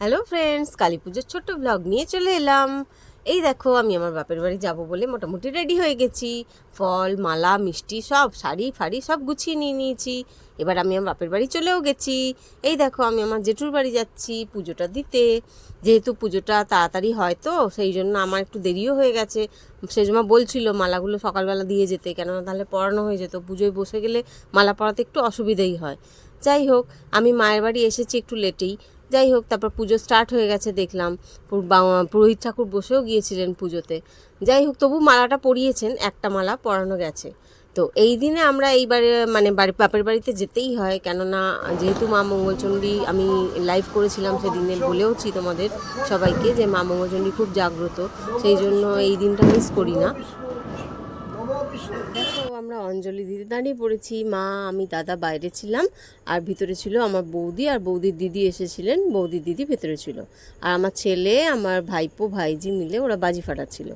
Hello friends, Kali পুজোর ছোট্ট blog নিয়ে চলে এলাম। এই দেখো, আমি আমার বাপের বাড়ি যাব বলে মোটামুটি রেডি হয়ে গেছি। ফল, মালা, মিষ্টি সব, শাড়ি ফাড়ি সব গুছিয়ে নিয়ে নিয়েছি। এবার আমি আমার বাপের বাড়ি চলেও গেছি। এই দেখো, আমি আমার জেঠুর বাড়ি যাচ্ছি পুজোটা দিতে। যেহেতু পুজোটা তাড়াতাড়ি হয় তো সেই জন্য আমার একটু দেরিও হয়ে গেছে। সেজমা বলছিল মালাগুলো সকালবেলা দিয়ে যেতে, কেননা তাহলে পরানো হয়ে যেত। পুজোয় বসে গেলে মালা পরাতে একটু অসুবিধাই হয়। যাই হোক, আমি মায়ের বাড়ি এসেছি একটু লেটেই। যাই হোক, তারপর পুজো স্টার্ট হয়ে গেছে দেখলাম। পুরোহিত ঠাকুর বসেও গিয়েছিলেন পুজোতে। যাই হোক, তবু মালাটা পরিয়েছেন, একটা মালা পরানো গেছে। তো এই দিনে আমরা এইবারে মানে বাপের বাড়িতে যেতেই হয়, কেননা যেহেতু মা মঙ্গলচণ্ডী আমি লাইভ করেছিলাম সেদিনে, বলেওছি তোমাদের সবাইকে যে মা মঙ্গলচণ্ডী খুব জাগ্রত, সেই জন্য এই দিনটা মিস করি না। দেখো, আমরা অঞ্জলি দিতে দাঁড়িয়ে পড়েছি। মা, আমি, দাদা বাইরে ছিলাম, আর ভিতরে ছিল আমার বৌদি আর বৌদির দিদি এসেছিলেন। বৌদির দিদি ভেতরে ছিল, আর আমার ছেলে, আমার ভাইপো, ভাইজি মিলে ওরা বাজি ফাটাচ্ছিল।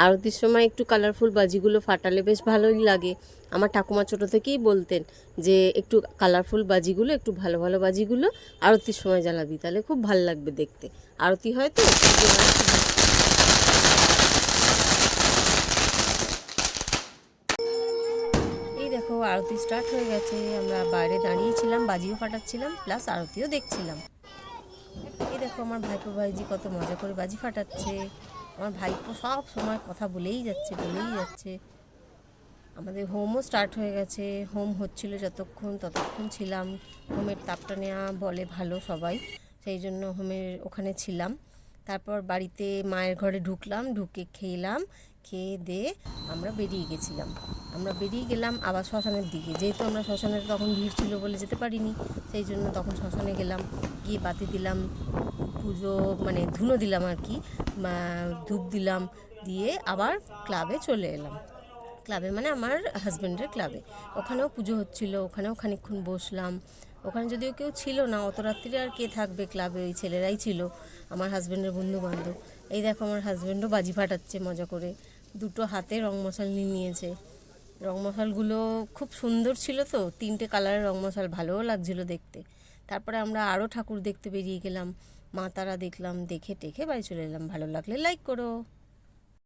আরতির সময় একটু কালারফুল বাজিগুলো ফাটালে বেশ ভালোই লাগে। আমার ঠাকুমা ছোটো থেকেই বলতেন যে একটু কালারফুল বাজিগুলো, একটু ভালো ভালো বাজিগুলো আরতির সময় জ্বালাবি, তাহলে খুব ভালো লাগবে দেখতে। আরতি হয় তো। এই দেখো, আরতি স্টার্ট হয়ে গেছে। আমরা বাইরে দাঁড়িয়েছিলাম, বাজিও ফাটাচ্ছিলাম, প্লাস আরতিও দেখছিলাম। এই দেখো, আমার ভাইপো ভাইজি কত মজা করে বাজি ফাটাচ্ছে। আমার ভাইপো সব সময় কথা বলেই যাচ্ছে বলেই যাচ্ছে। আমাদের হোমও স্টার্ট হয়ে গেছে। হোম হচ্ছিল যতক্ষণ ততক্ষণ ছিলাম। হোমের তাপটা নেওয়া বলে ভালো সবাই, সেই জন্য হোমের ওখানে ছিলাম। তারপর বাড়িতে মায়ের ঘরে ঢুকলাম, ঢুকে খেলাম। খেয়ে দিয়ে আমরা বেরিয়ে গেলাম আবার শ্মশানের দিকে। যেহেতু আমরা শ্মশানে তখন ভিড় ছিল বলে যেতে পারিনি, সেই জন্য তখন শ্মশানে গেলাম। গিয়ে বাতি দিলাম, পুজো মানে ধুনো দিলাম আর কি, ধূপ দিলাম, দিয়ে আবার ক্লাবে চলে এলাম। ক্লাবে মানে আমার হাজব্যান্ডের ক্লাবে। ওখানেও পুজো হচ্ছিল, ওখানেও খানিকক্ষণ বসলাম। ওখানে যদিও কেউ ছিল না, অত রাত্রিরে আর কে থাকবে ক্লাবে, ওই ছেলেরাই ছিল, আমার হাজব্যান্ডের বন্ধুবান্ধব। এই দেখো, আমার হাজব্যান্ডও বাজি ফাটাচ্ছে মজা করে, দুটো হাতে রং মশাল নিয়ে নিয়েছে। রং মশালগুলো খুব সুন্দর ছিল, তো 3টে কালারের রং মশাল, ভালোও লাগছিল দেখতে। তারপরে আমরা আরও ঠাকুর দেখতে বেরিয়ে গেলাম। মা তারা দেখলাম, দেখে টেখে বাড়ি চলে এলাম। ভালো লাগলে লাইক করো।